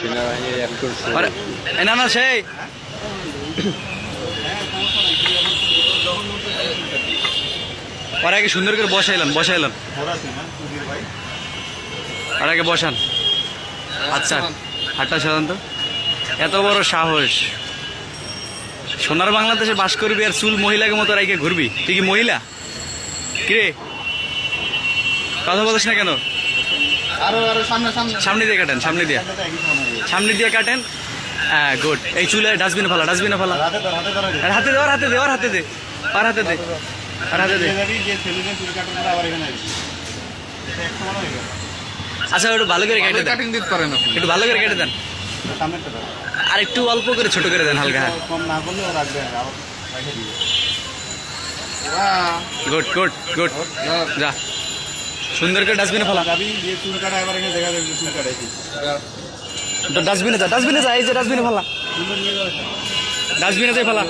সেনাবাহিনীর একটু না না সেই আর আগে সুন্দর করে বসাইলাম আর আগে বসান। আচ্ছা হাটটা সাধারণত এত বড় সাহস, সোনার বাংলাদেশে বাস করবি আর চুল মহিলাকে মতো রাইকে ঘুরবি? তুই কি মহিলা? কিরে কথা বলিস না কেন? সামনে দিয়ে কাটেন, সামনে দিয়ে কাটেন। হ্যাঁ গুড। এই চুলে ডাস্টবিনে ফেলা আর হাতে দে, হাতে দে, হাতে দে, হাতে দে। আচ্ছা একটু ভালো করে কেটে দেন, একটু ভালো করে কেটে দেন, আর একটু অল্প করে ছোট করে দেন হালকা। Good good good. যা সুন্দর করে ডাস্টবিনে ফেলা। ডাস্টবিনে যা, এই যে ডাস্টবিনে ফেলা, ডাস্টবিনে ফেলা।